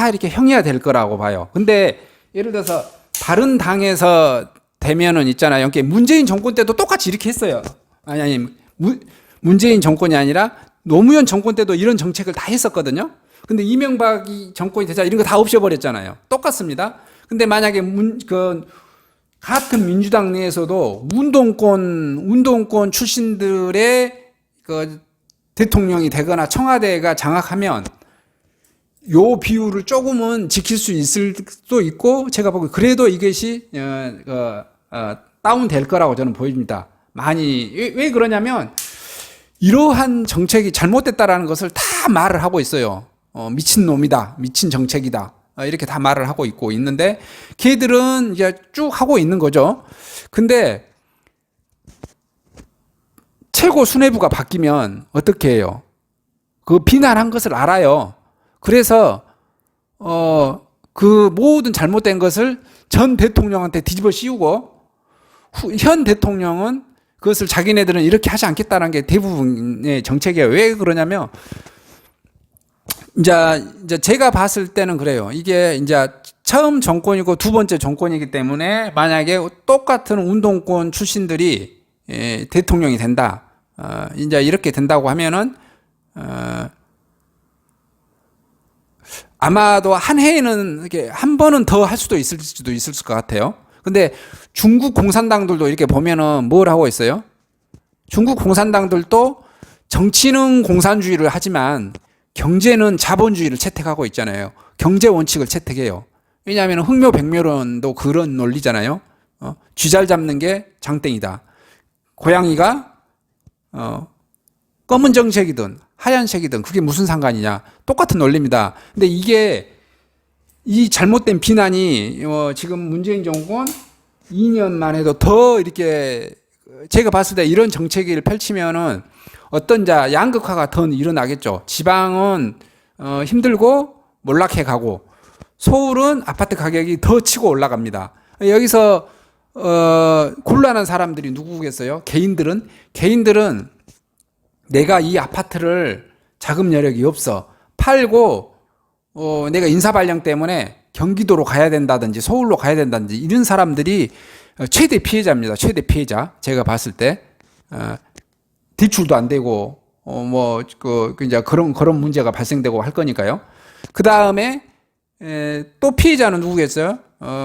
다 이렇게 형해화될 거라고 봐요. 근데 예를 들어서 다른 당에서 되면은 있잖아요. 문재인 정권 때도 똑같이 이렇게 했어요. 아니 문재인 정권이 아니라 노무현 정권 때도 이런 정책을 다 했었거든요. 근데 이명박이 정권이 되자 이런 거 다 없애버렸잖아요. 똑같습니다. 근데 만약에 같은 민주당 내에서도 운동권 출신들의 대통령이 되거나 청와대가 장악하면 요 비율을 조금은 지킬 수 있을 수도 있고, 제가 보기 그래도 이것이 다운될 거라고 저는 보입니다. 많이. 왜 그러냐면 이러한 정책이 잘못됐다라는 것을 다 말을 하고 있어요. 미친놈이다, 미친 정책이다, 이렇게 다 말을 하고 있는데 걔들은 이제 쭉 하고 있는 거죠. 근데 최고 수뇌부가 바뀌면 어떻게 해요? 그 비난한 것을 알아요. 그래서 그 모든 잘못된 것을 전 대통령한테 뒤집어 씌우고, 현 대통령은 그것을 자기네들은 이렇게 하지 않겠다는 게 대부분의 정책이에요. 왜 그러냐면 이제 제가 봤을 때는 그래요. 이게 이제 처음 정권이고 두 번째 정권이기 때문에 만약에 똑같은 운동권 출신들이 대통령이 된다, 이제 이렇게 된다고 하면은 아마도 한 해에는 이렇게 한 번은 더 할 수도 있을 것 같아요. 근데 중국 공산당들도 이렇게 보면은 뭘 하고 있어요? 중국 공산당들도 정치는 공산주의를 하지만 경제는 자본주의를 채택하고 있잖아요. 경제 원칙을 채택해요. 왜냐하면 흥묘백묘론도 그런 논리잖아요. 쥐 잘 잡는 게 장땡이다. 고양이가 검은정색이든 하얀색이든 그게 무슨 상관이냐. 똑같은 논리입니다. 근데 이 잘못된 비난이 지금 문재인 정권 2년만 해도 더 이렇게, 제가 봤을 때 이런 정책을 펼치면은 어떤 양극화가 더 일어나겠죠. 지방은 힘들고 몰락해 가고 서울은 아파트 가격이 더 치고 올라갑니다. 여기서 곤란한 사람들이 누구겠어요? 개인들은 내가 이 아파트를 자금 여력이 없어 팔고 내가 인사발령 때문에 경기도로 가야 된다든지 서울로 가야 된다든지 이런 사람들이 최대 피해자입니다. 최대 피해자. 제가 봤을 때 대출도 안 되고 이제 그런 문제가 발생되고 할 거니까요. 그 다음에 또 피해자는 누구겠어요?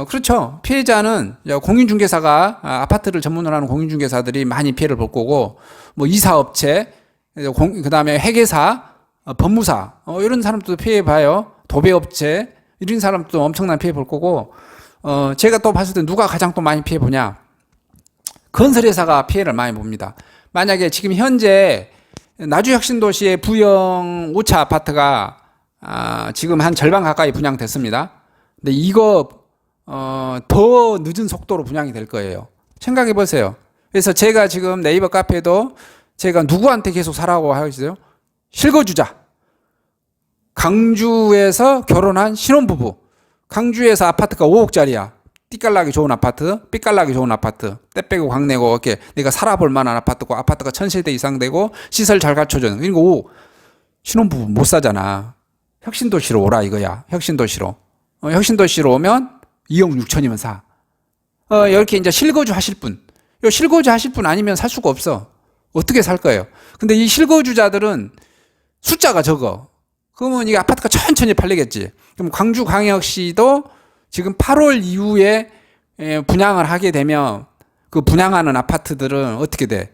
그렇죠. 피해자는 공인중개사가 아파트를 전문으로 하는 공인중개사들이 많이 피해를 볼 거고, 이사업체, 그 다음에 회계사, 법무사, 이런 사람들도 피해 봐요. 도배업체, 이런 사람들도 엄청난 피해 볼 거고, 제가 또 봤을 때 누가 가장 또 많이 피해 보냐? 건설회사가 피해를 많이 봅니다. 만약에 지금 현재 나주혁신도시의 부영 5차 아파트가 지금 한 절반 가까이 분양됐습니다. 근데 이거 더 늦은 속도로 분양이 될 거예요. 생각해 보세요. 그래서 제가 지금 네이버 카페도 제가 누구한테 계속 사라고 하고 있어요? 실거주자. 강주에서 결혼한 신혼부부. 강주에서 아파트가 5억짜리야. 띠깔나기 좋은 아파트, 삐깔나기 좋은 아파트, 때 빼고 광내고, 이렇게 내가 살아볼 만한 아파트고, 아파트가 1000세대 이상 되고, 시설 잘 갖춰져. 그리고 신혼부부 못 사잖아. 혁신도시로 오라 이거야. 혁신도시로. 혁신도시로 오면 2억 6천이면 사. 이렇게 이제 실거주 하실 분. 실거주 하실 분 아니면 살 수가 없어. 어떻게 살 거예요? 근데 이 실거주자들은 숫자가 적어. 그러면 이게 아파트가 천천히 팔리겠지. 그럼 광주광역시도 지금 8월 이후에 분양을 하게 되면 그 분양하는 아파트들은 어떻게 돼?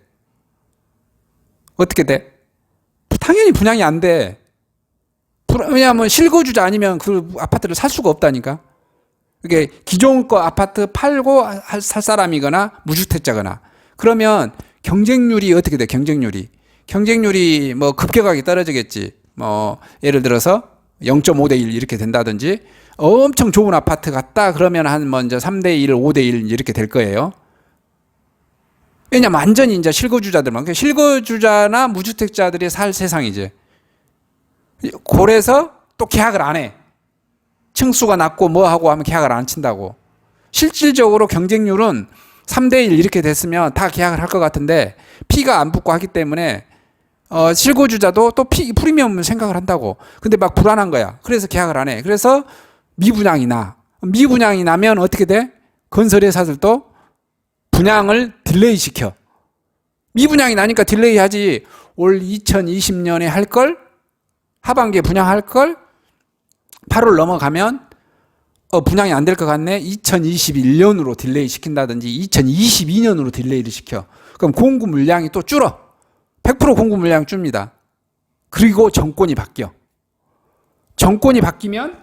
어떻게 돼? 당연히 분양이 안 돼. 왜냐하면 실거주자 아니면 그 아파트를 살 수가 없다니까. 이게 기존 거 아파트 팔고 살 사람이거나 무주택자거나. 그러면 경쟁률이 어떻게 돼? 경쟁률이 급격하게 떨어지겠지. 예를 들어서 0.5대 1 이렇게 된다든지, 엄청 좋은 아파트 같다 그러면 한 먼저 3대 1, 5대 1 이렇게 될 거예요. 왜냐면 완전히 이제 실거주자들만, 실거주자나 무주택자들이 살 세상이지. 그래서 또 계약을 안 해. 층수가 낮고 뭐 하고 하면 계약을 안 친다고. 실질적으로 경쟁률은 3대 1 이렇게 됐으면 다 계약을 할 것 같은데 피가 안 붙고 하기 때문에 실거주자도 또 프리미엄 생각을 한다고. 근데 막 불안한 거야. 그래서 계약을 안 해. 그래서 미분양이 나. 미분양이 나면 어떻게 돼? 건설회사들도 분양을 딜레이 시켜. 미분양이 나니까 딜레이 하지. 올 2020년에 할 걸? 하반기에 분양할 걸? 8월 넘어가면 분양이 안 될 것 같네. 2021년으로 딜레이 시킨다든지 2022년으로 딜레이를 시켜. 그럼 공급 물량이 또 줄어. 100% 공급 물량이 줍니다. 그리고 정권이 바뀌어. 정권이 바뀌면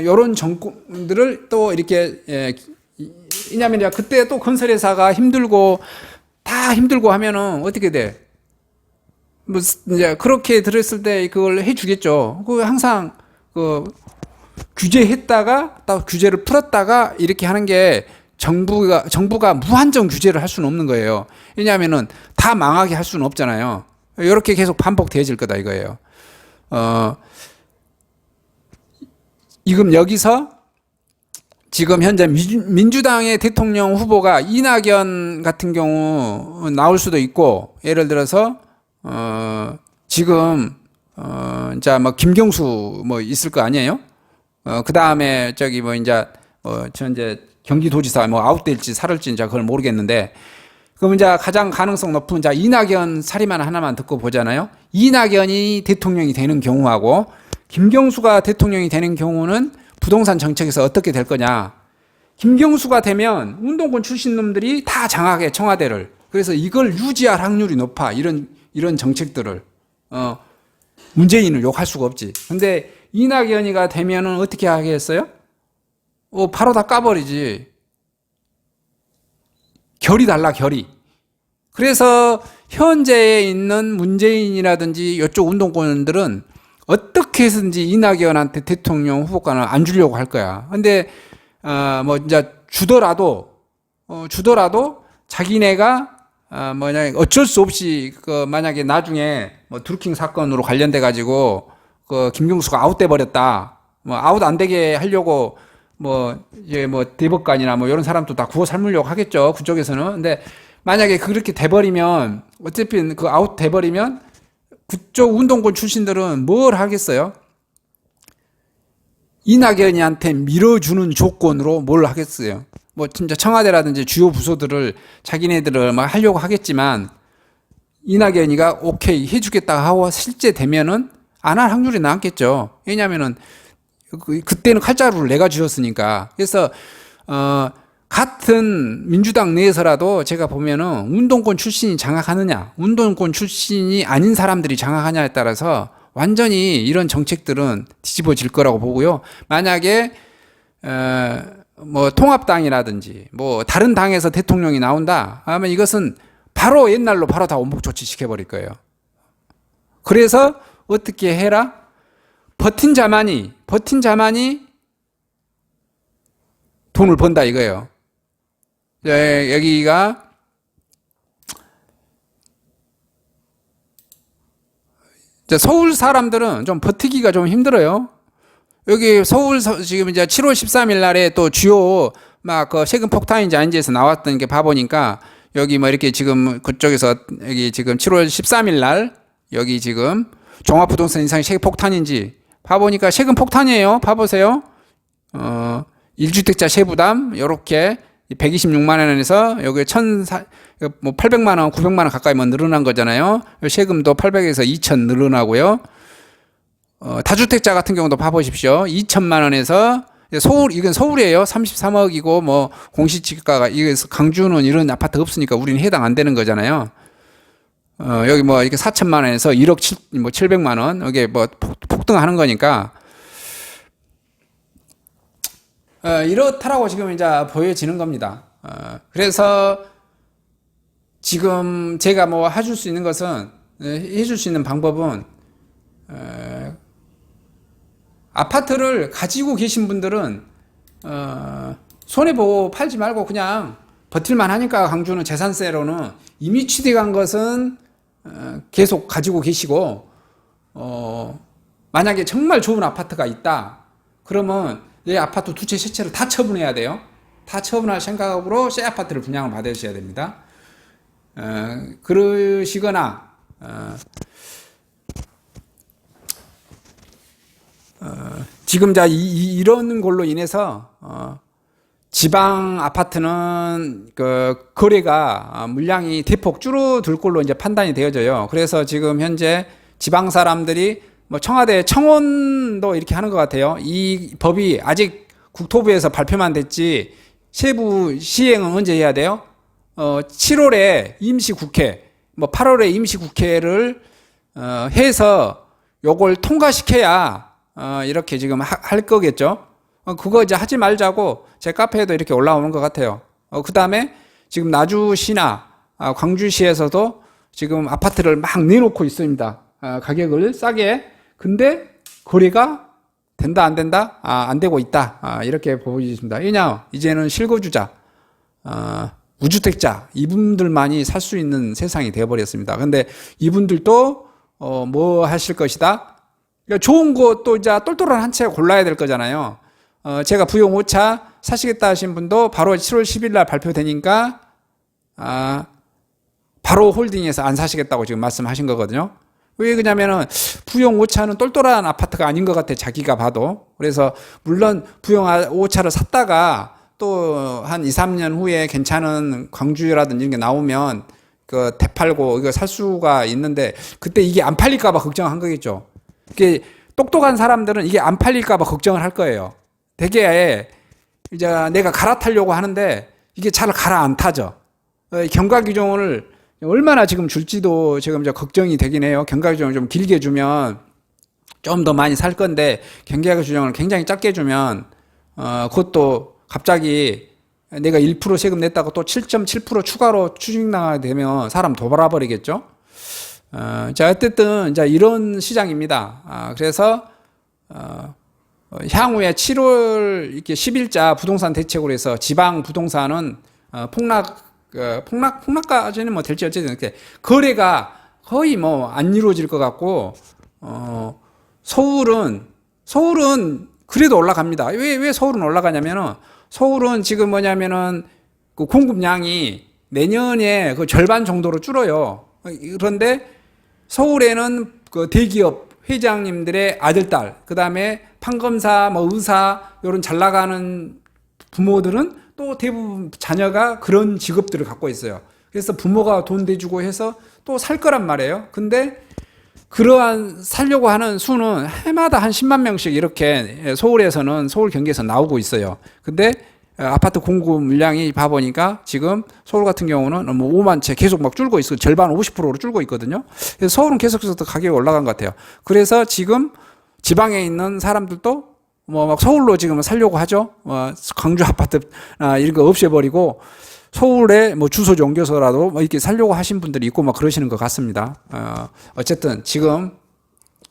이런 정권들을 또 이렇게 왜냐하면 그때 또 건설회사가 힘들고 다 힘들고 하면은 어떻게 돼? 뭐 이제 그렇게 들었을 때 그걸 해주겠죠. 그 항상 그 규제했다가 또 규제를 풀었다가 이렇게 하는 게 정부가 무한정 규제를 할 수는 없는 거예요. 왜냐하면은 다 망하게 할 수는 없잖아요. 이렇게 계속 반복되어질 거다 이거예요. 지금 여기서 지금 현재 민주당의 대통령 후보가 이낙연 같은 경우 나올 수도 있고, 예를 들어서 지금 자 뭐 김경수 뭐 있을 거 아니에요? 그 다음에 저기 뭐 이제 현재 경기도지사 뭐 아웃될지 살을지 이제 그걸 모르겠는데, 그럼 이제 가장 가능성 높은 자 이낙연 사리만 하나만 듣고 보잖아요. 이낙연이 대통령이 되는 경우하고 김경수가 대통령이 되는 경우는 부동산 정책에서 어떻게 될 거냐. 김경수가 되면 운동권 출신 놈들이 다 장악해 청와대를. 그래서 이걸 유지할 확률이 높아. 이런 정책들을 문재인을 욕할 수가 없지. 근데 이낙연이가 되면은 어떻게 하겠어요? 바로 다 까버리지. 결이 달라, 결이. 그래서 현재에 있는 문재인이라든지 이쪽 운동권들은 어떻게 해서든지 이낙연한테 대통령 후보권을 안 주려고 할 거야. 근데 뭐 이제 주더라도 자기네가 만약에 어쩔 수 없이 만약에 나중에 뭐 드루킹 사건으로 관련돼 가지고 김경수가 아웃돼 버렸다. 뭐 아웃 안 되게 하려고 뭐 이제 뭐 대법관이나 뭐 이런 사람도 다 구워 삶으려고 하겠죠. 그쪽에서는. 근데 만약에 그렇게 돼 버리면 어차피 그 아웃 돼 버리면 그쪽 운동권 출신들은 뭘 하겠어요? 이낙연이한테 밀어주는 조건으로 뭘 하겠어요? 뭐 진짜 청와대라든지 주요 부서들을 자기네들을 막 하려고 하겠지만, 이낙연이가 오케이 해주겠다 하고 실제 되면은 안 할 확률이 많겠죠. 왜냐면은 그때는 칼자루를 내가 쥐었으니까. 그래서 같은 민주당 내에서라도 제가 보면은 운동권 출신이 장악하느냐, 운동권 출신이 아닌 사람들이 장악하냐에 따라서 완전히 이런 정책들은 뒤집어질 거라고 보고요. 만약에 뭐 통합당이라든지 뭐 다른 당에서 대통령이 나온다 하면 이것은 바로 옛날로 바로 다 원폭 조치 시켜버릴 거예요. 그래서 어떻게 해라? 버틴 자만이 돈을 번다 이거예요. 여기가 서울 사람들은 좀 버티기가 좀 힘들어요. 여기 서울 지금 이제 7월 13일 날에 또 주요 막 그 세금 폭탄인지 아닌지에서 나왔던 게 봐보니까, 여기 뭐 이렇게 지금 그쪽에서 여기 지금 7월 13일 날 여기 지금 종합부동산 인상 세금 폭탄인지 봐보니까 세금 폭탄이에요. 봐보세요. 1주택자 세부담 요렇게 126만 원에서 여기 800만 원, 900만 원 가까이 뭐 늘어난 거잖아요. 세금도 800에서 2천 늘어나고요. 다주택자 같은 경우도 봐보십시오. 2천만 원에서 이건 서울이에요. 33억이고 뭐 공시지가가 강주는 이런 아파트 없으니까 우리는 해당 안 되는 거잖아요. 여기 뭐 이렇게 4천만 원에서 1억 700만 원 이게 뭐 폭등하는 거니까 이렇다라고 지금 이제 보여지는 겁니다. 그래서 지금 제가 뭐 해줄 수 있는 것은, 해줄 수 있는 방법은, 아파트를 가지고 계신 분들은 손해보고 팔지 말고 그냥 버틸만 하니까, 강주는 재산세로는 이미 취득한 것은 계속 가지고 계시고, 만약에 정말 좋은 아파트가 있다 그러면 이 아파트 두 채, 세 채를 다 처분해야 돼요. 다 처분할 생각으로 새 아파트를 분양을 받으셔야 됩니다. 그러시거나 지금 이런 걸로 인해서 지방 아파트는 그 거래가 물량이 대폭 줄어들 걸로 이제 판단이 되어져요. 그래서 지금 현재 지방 사람들이 뭐 청와대 청원도 이렇게 하는 것 같아요. 이 법이 아직 국토부에서 발표만 됐지 세부 시행은 언제 해야 돼요? 7월에 임시국회, 뭐 8월에 임시국회를 해서 요걸 통과시켜야 이렇게 지금 할 거겠죠. 그거 이제 하지 말자고 제 카페에도 이렇게 올라오는 것 같아요. 그 다음에 지금 나주시나 광주시에서도 지금 아파트를 막 내놓고 있습니다. 가격을 싸게. 근데 거래가 된다 안 된다? 안 되고 있다. 이렇게 보여집니다. 왜냐? 이제는 실거주자, 무주택자 이분들만이 살 수 있는 세상이 되어버렸습니다. 근데 이분들도 뭐 하실 것이다? 그러니까 좋은 것도 이제 똘똘한 한 채 골라야 될 거잖아요. 제가 부용 5차 사시겠다 하신 분도 바로 7월 10일 날 발표되니까 바로 홀딩해서 안 사시겠다고 지금 말씀하신 거거든요. 왜 그러냐면은 부용 5차는 똘똘한 아파트가 아닌 것 같아, 자기가 봐도. 그래서 물론 부용 5차를 샀다가 또 한 2, 3년 후에 괜찮은 광주라든지 이런 게 나오면 그 되팔고 이거 살 수가 있는데 그때 이게 안 팔릴까 봐 걱정한 거겠죠. 이게 똑똑한 사람들은 이게 안 팔릴까 봐 걱정을 할 거예요. 되게 이제 내가 갈아타려고 하는데 이게 잘 갈아 안 타죠. 경과 규정을 얼마나 지금 줄지도 지금 이제 걱정이 되긴 해요. 경과 규정을 좀 길게 주면 좀 더 많이 살 건데 경과 규정을 굉장히 작게 주면 그것도 갑자기 내가 1% 세금 냈다고 또 7.7% 추가로 추징나가 되면 사람 도발아버리겠죠. 자, 어쨌든 이제 이런 시장입니다. 그래서 향후에 7월 이렇게 10일자 부동산 대책으로 해서 지방 부동산은 폭락까지는 뭐 될지 어쨌든 이렇게 거래가 거의 뭐 안 이루어질 것 같고, 서울은 그래도 올라갑니다. 왜 서울은 올라가냐면은 서울은 지금 뭐냐면은 그 공급량이 내년에 그 절반 정도로 줄어요. 그런데 서울에는 그 대기업 회장님들의 아들, 딸, 그 다음에 판검사, 뭐 의사, 이런 잘 나가는 부모들은 또 대부분 자녀가 그런 직업들을 갖고 있어요. 그래서 부모가 돈 대주고 해서 또 살 거란 말이에요. 근데 그러한 살려고 하는 수는 해마다 한 10만 명씩 이렇게 서울에서는, 서울 경기에서 나오고 있어요. 근데 아파트 공급 물량이 봐보니까 지금 서울 같은 경우는 뭐 5만 채 계속 막 줄고 있어요. 절반 50%로 줄고 있거든요. 그래서 서울은 계속해서 가격이 올라간 것 같아요. 그래서 지금 지방에 있는 사람들도 뭐 막 서울로 지금 살려고 하죠. 광주 아파트 이런 거 없애버리고 서울에 뭐 주소지 옮겨서라도 뭐 이렇게 살려고 하신 분들이 있고 막 그러시는 것 같습니다. 어쨌든 지금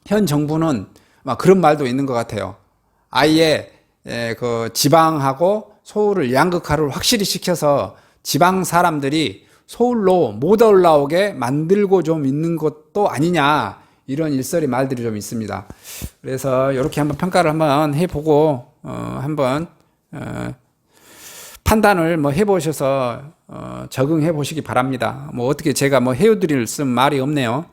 현 정부는 막 그런 말도 있는 것 같아요. 아예 그 지방하고 서울을 양극화를 확실히 시켜서 지방 사람들이 서울로 못 올라오게 만들고 좀 있는 것도 아니냐, 이런 일설의 말들이 좀 있습니다. 그래서 이렇게 한번 평가를 한번 해보고 한번 판단을 뭐 해보셔서 적응해 보시기 바랍니다. 뭐 어떻게 제가 뭐 해드릴 말이 없네요.